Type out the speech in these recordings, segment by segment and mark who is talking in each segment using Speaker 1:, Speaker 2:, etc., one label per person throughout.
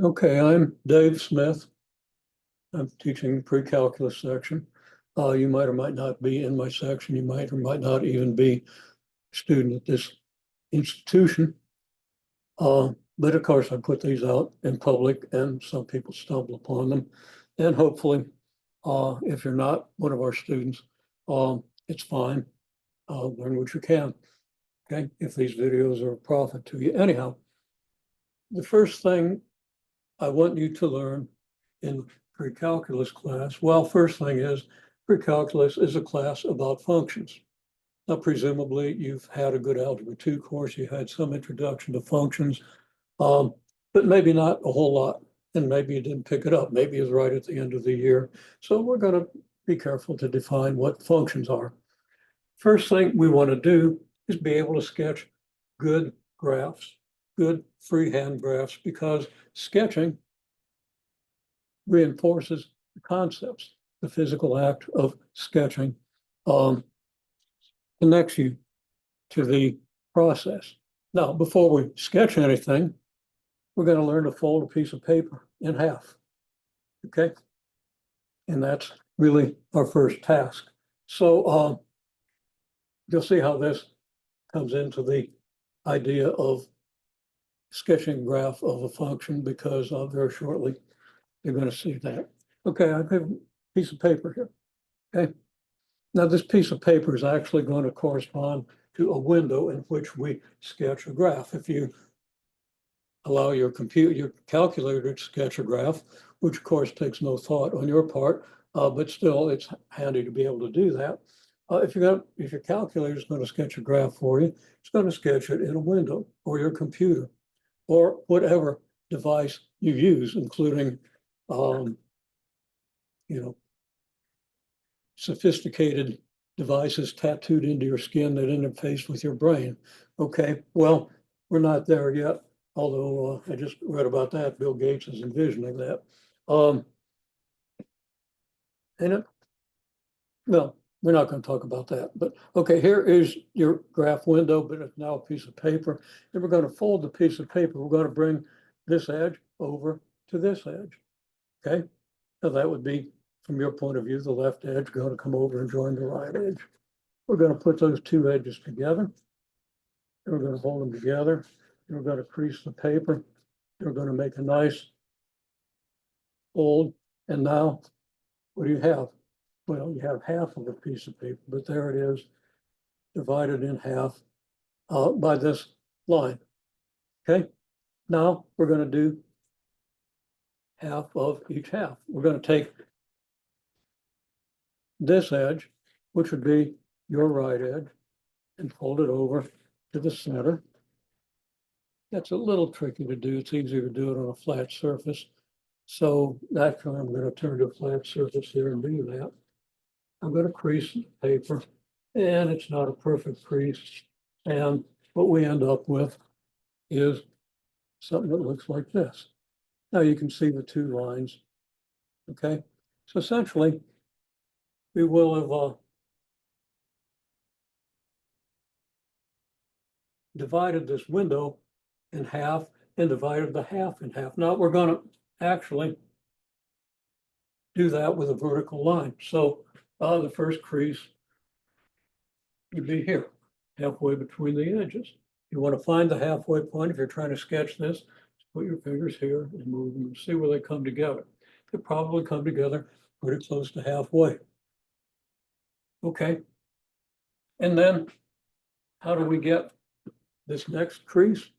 Speaker 1: Okay, I'm Dave Smith. I'm teaching pre-calculus section. You might or might not be in my section. You might or might not even be a student at this institution. But of course, I put these out in public and some people stumble upon them. And hopefully, if you're not one of our students, it's fine. Learn what you can. Okay, if these videos are a profit to you. Anyhow, the first thing I want you to learn in pre-calculus class, well, first thing is pre-calculus is a class about functions. Now, presumably you've had a good Algebra 2 course, you had some introduction to functions, but maybe not a whole lot. And maybe you didn't pick it up. Maybe it's right at the end of the year. So we're going to be careful to define what functions are. First thing we want to do is be able to sketch good graphs, good freehand graphs, because sketching reinforces the concepts. The physical act of sketching connects you to the process. Now, before we sketch anything, we're going to learn to fold a piece of paper in half. Okay? And that's really our first task. So you'll see how this comes into the idea of sketching graph of a function, because very shortly you're going to see that. Okay, I have a piece of paper here. Okay. Now, this piece of paper is actually going to correspond to a window in which we sketch a graph. If you allow your calculator to sketch a graph, which of course takes no thought on your part, but still it's handy to be able to do that. If your calculator is going to sketch a graph for you, it's going to sketch it in a window or your computer or whatever device you use, including, you know, sophisticated devices tattooed into your skin that interface with your brain. Okay, well, we're not there yet, although I just read about that. Bill Gates is envisioning that. Well, we're not going to talk about that. But okay, here is your graph window, but it's now a piece of paper. And we're going to fold the piece of paper. We're going to bring this edge over to this edge. Okay, now that would be, from your point of view, the left edge going to come over and join the right edge. We're going to put those two edges together. And we're going to hold them together. And we're going to crease the paper. We're going to make a nice fold. And now, what do you have? Well, you have half of a piece of paper, but there it is, divided in half by this line. Okay, now we're going to do half of each half. We're going to take this edge, which would be your right edge, and fold it over to the center. That's a little tricky to do. It's easier to do it on a flat surface. So actually, I'm going to turn to a flat surface here and do that. I'm going to crease the paper, and it's not a perfect crease. And what we end up with is something that looks like this. Now you can see the two lines. Okay, so essentially, we will have divided this window in half and divided the half in half. Now we're going to actually do that with a vertical line. So the first crease would be here, halfway between the edges. You want to find the halfway point. If you're trying to sketch this, put your fingers here and move them and see where they come together. They probably come together pretty close to halfway. Okay. And then how do we get this next crease?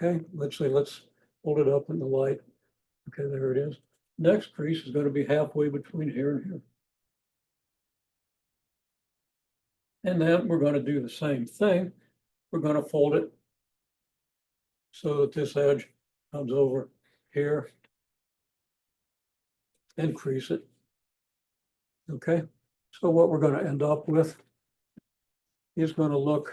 Speaker 1: Okay, let's hold it up in the light. Okay, there it is. Next crease is going to be halfway between here and here. And then we're going to do the same thing. We're going to fold it so that this edge comes over here and crease it. Okay, so what we're going to end up with is going to look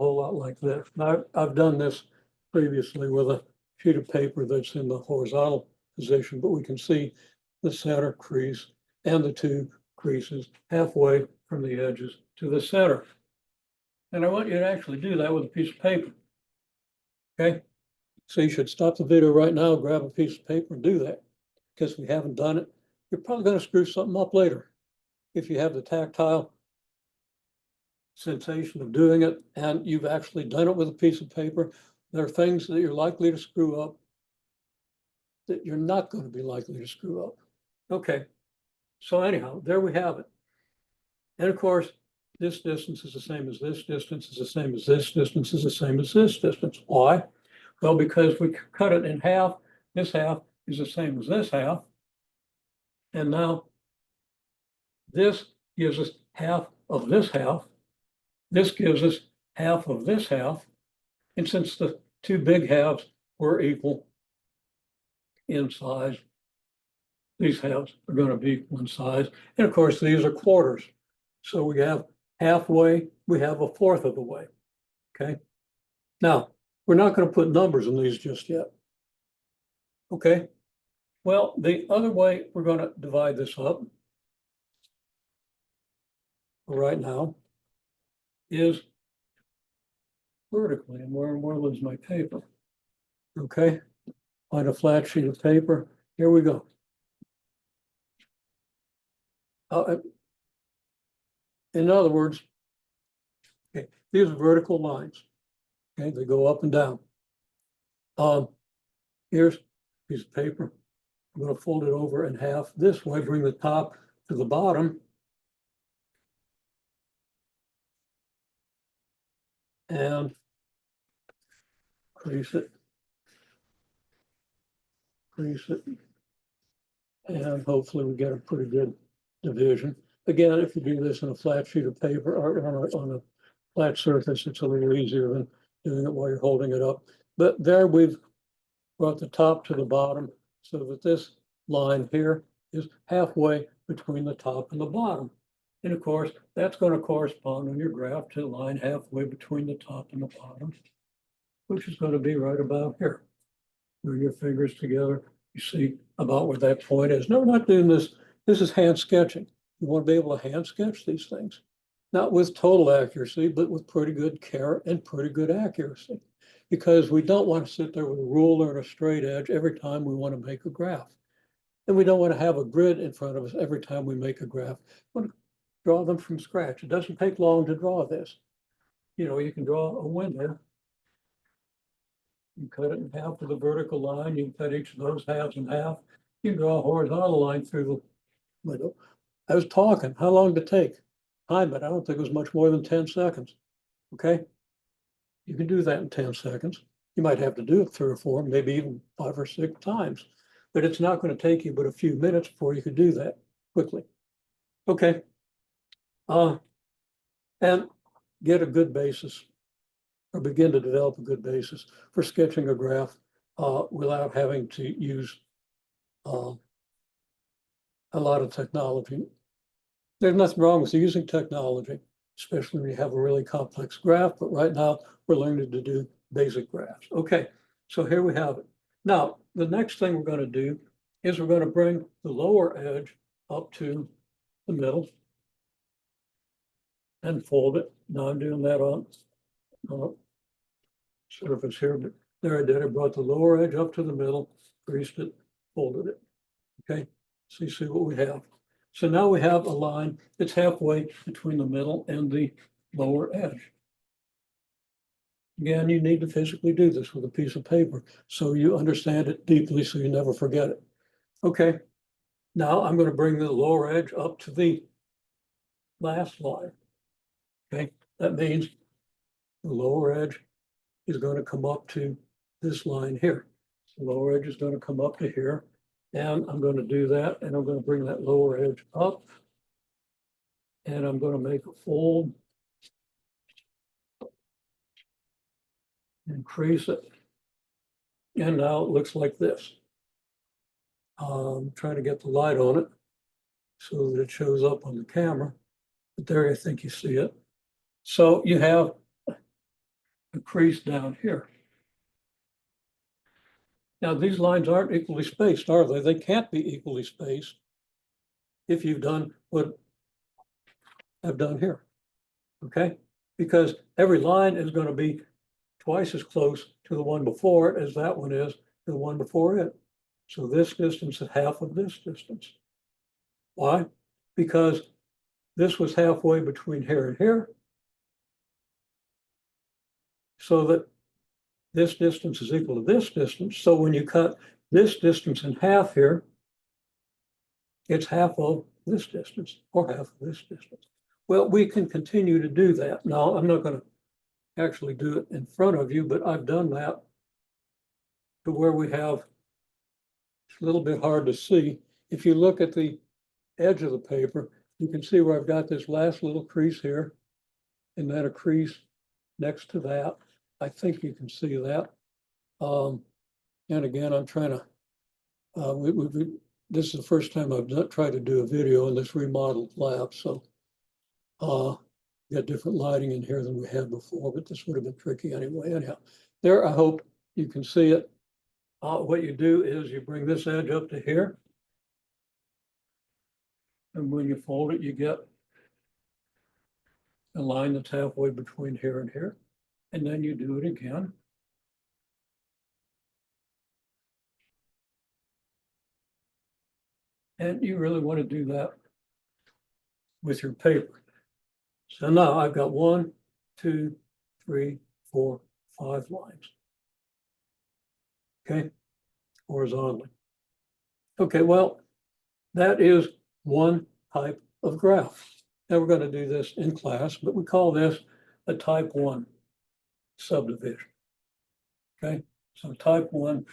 Speaker 1: a whole lot like this. Now, I've done this previously with a sheet of paper that's in the horizontal position, but we can see the center crease and the two creases halfway from the edges to the center. And I want you to actually do that with a piece of paper. Okay. So you should stop the video right now, grab a piece of paper and do that. Because if you haven't done it, you're probably going to screw something up later. If you have the tactile sensation of doing it and you've actually done it with a piece of paper, there are things that you're likely to screw up that you're not going to be likely to screw up. Okay, so anyhow, there we have it. And of course, this distance is the same as this distance, is the same as this distance, is the same as this distance. Why? Well, because we cut it in half. This half is the same as this half. And now this gives us half of this half. This gives us half of this half. And since the two big halves were equal in size, these halves are going to be equal in size. And of course, these are quarters. So we have halfway, we have a fourth of the way. Okay. Now, we're not going to put numbers in these just yet. Okay. Well, the other way we're going to divide this up right now is vertically. And where is my paper? Okay. On a flat sheet of paper. Here we go. In other words, okay, these are vertical lines. Okay, they go up and down. Here's a piece of paper. I'm going to fold it over in half this way, bring the top to the bottom. And crease it. Crease it. And hopefully we get a pretty good division. Again, if you do this on a flat sheet of paper or on a flat surface, it's a little easier than doing it while you're holding it up. But there we've brought the top to the bottom so that this line here is halfway between the top and the bottom. And of course, that's going to correspond on your graph to the line halfway between the top and the bottom, which is going to be right about here. Move your fingers together, you see about where that point is. No, we're not doing this. This is hand sketching. You want to be able to hand sketch these things, not with total accuracy, but with pretty good care and pretty good accuracy, because we don't want to sit there with a ruler and a straight edge every time we want to make a graph. And we don't want to have a grid in front of us every time we make a graph. We want to draw them from scratch. It doesn't take long to draw this. You know, you can draw a window. You cut it in half with a vertical line. You can cut each of those halves in half. You can draw a horizontal line through the window. I was talking. How long did it take? Time, but I don't think it was much more than 10 seconds. Okay. You can do that in 10 seconds. You might have to do it 3 or 4, maybe even 5 or 6 times, but it's not going to take you but a few minutes before you could do that quickly. Okay. And get a good basis, or begin to develop a good basis for sketching a graph without having to use a lot of technology. There's nothing wrong with using technology, especially when you have a really complex graph, but right now we're learning to do basic graphs. Okay, so here we have it. Now, the next thing we're going to do is we're going to bring the lower edge up to the middle and fold it. Now I'm doing that on surface here, but there I did. I brought the lower edge up to the middle, creased it, folded it. Okay, so you see what we have. So now we have a line that's halfway between the middle and the lower edge. Again, you need to physically do this with a piece of paper so you understand it deeply so you never forget it. Okay, now I'm going to bring the lower edge up to the last line. Okay, that means the lower edge is going to come up to this line here. The lower edge is going to come up to here. And I'm going to do that, and I'm going to bring that lower edge up, and I'm going to make a fold and crease it. And now it looks like this. I'm trying to get the light on it so that it shows up on the camera, but there I think you see it. So you have a crease down here. Now, these lines aren't equally spaced, are they? They can't be equally spaced if you've done what I've done here, okay? Because every line is going to be twice as close to the one before it as that one is to the one before it. So this distance is half of this distance. Why? Because this was halfway between here and here. So that this distance is equal to this distance. So when you cut this distance in half here, it's half of this distance or half of this distance. Well, we can continue to do that. Now, I'm not going to actually do it in front of you, but I've done that to where we have, it's a little bit hard to see. If you look at the edge of the paper, you can see where I've got this last little crease here and then a crease next to that. I think you can see that. And again, I'm trying to, this is the first time I've not tried to do a video in this remodeled lab. So got different lighting in here than we had before, but this would have been tricky anyway. Anyhow, there, I hope you can see it. What you do is you bring this edge up to here. And when you fold it, you get a line that's halfway between here and here. And then you do it again. And you really want to do that with your paper. So now I've got 1, 2, 3, 4, 5 lines. Okay, horizontally. Okay, well, that is one type of graph. Now we're going to do this in class, but we call this a type 1 subdivision. Okay, so type 1.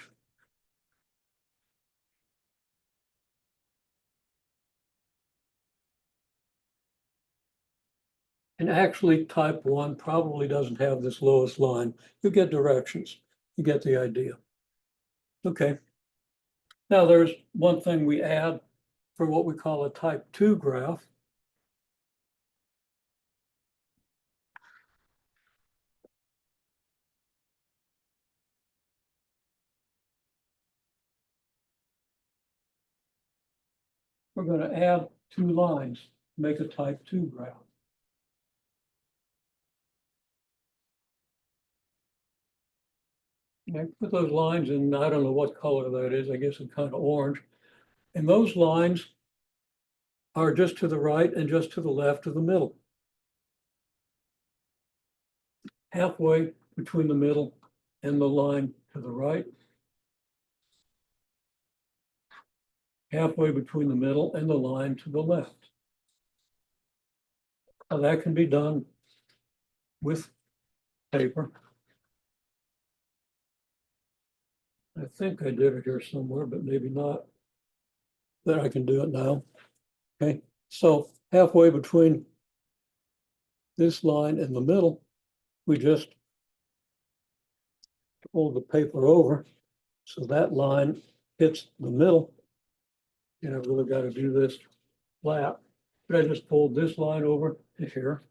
Speaker 1: And actually type 1 probably doesn't have this lowest line. You get directions, you get the idea. Okay, now there's one thing we add for what we call a type 2 graph. We're going to add 2 lines to make a type 2 graph. I put those lines in, I don't know what color that is, I guess it's kind of orange. And those lines are just to the right and just to the left of the middle. Halfway between the middle and the line to the right. Halfway between the middle and the line to the left. Now that can be done with paper. I think I did it here somewhere, but maybe not. Then I can do it now. Okay, so halfway between this line and the middle, we just fold the paper over so that line hits the middle. And I've really got to do this flat, but I just fold this line over to here.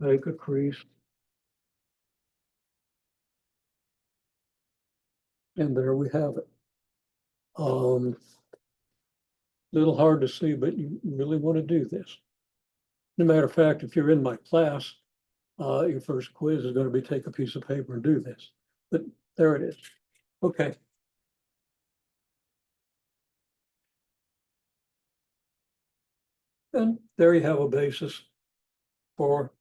Speaker 1: Make a crease. And there we have it. Little hard to see, but you really want to do this. No matter of fact, if you're in my class, your first quiz is going to be take a piece of paper and do this. But there it is. Okay. And there you have a basis for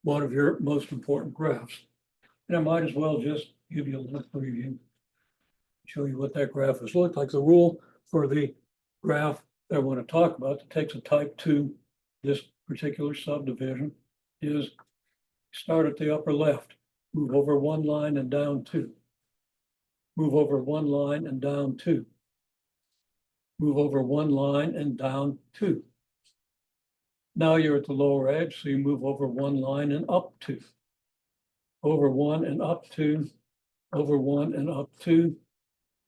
Speaker 1: one of your most important graphs. And I might as well just give you a little preview, show you what that graph has looked like. The rule for the graph that I want to talk about that takes a type 2, this particular subdivision, is start at the upper left, move over 1 line and down 2. Move over 1 line and down 2. Move over 1 line and down 2. Now you're at the lower edge, so you move over 1 line and up 2. Over 1 and up 2. Over 1 and up 2.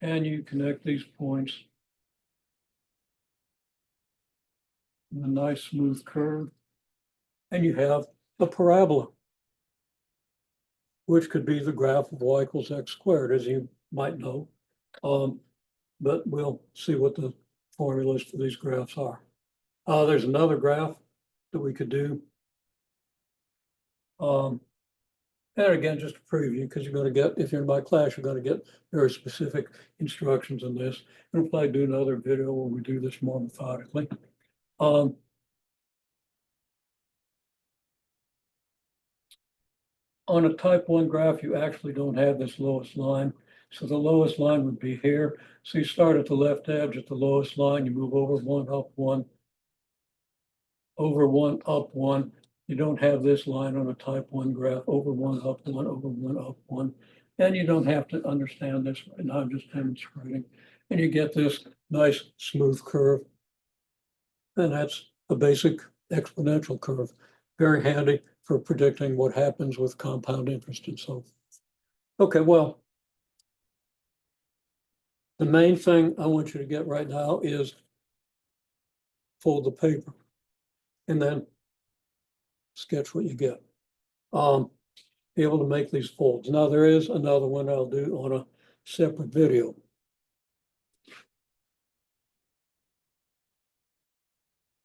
Speaker 1: And you connect these points in a nice smooth curve. And you have a parabola, which could be the graph of y equals x squared, as you might know. But we'll see what the formulas for these graphs are. There's another graph that we could do. And again, just a preview, because you're gonna get, if you're in my class, you're gonna get very specific instructions on this. And we'll probably do another video where we do this more methodically. On a type 1 graph, you actually don't have this lowest line. So the lowest line would be here. So you start at the left edge at the lowest line, you move over 1, up 1, over 1, up 1. You don't have this line on a type 1 graph, over 1, up 1, over 1, up 1. And you don't have to understand this right now, I'm just demonstrating. And you get this nice smooth curve. And that's a basic exponential curve. Very handy for predicting what happens with compound interest and so forth. Okay, well, the main thing I want you to get right now is fold the paper and then sketch what you get. Be able to make these folds. Now there is another one I'll do on a separate video.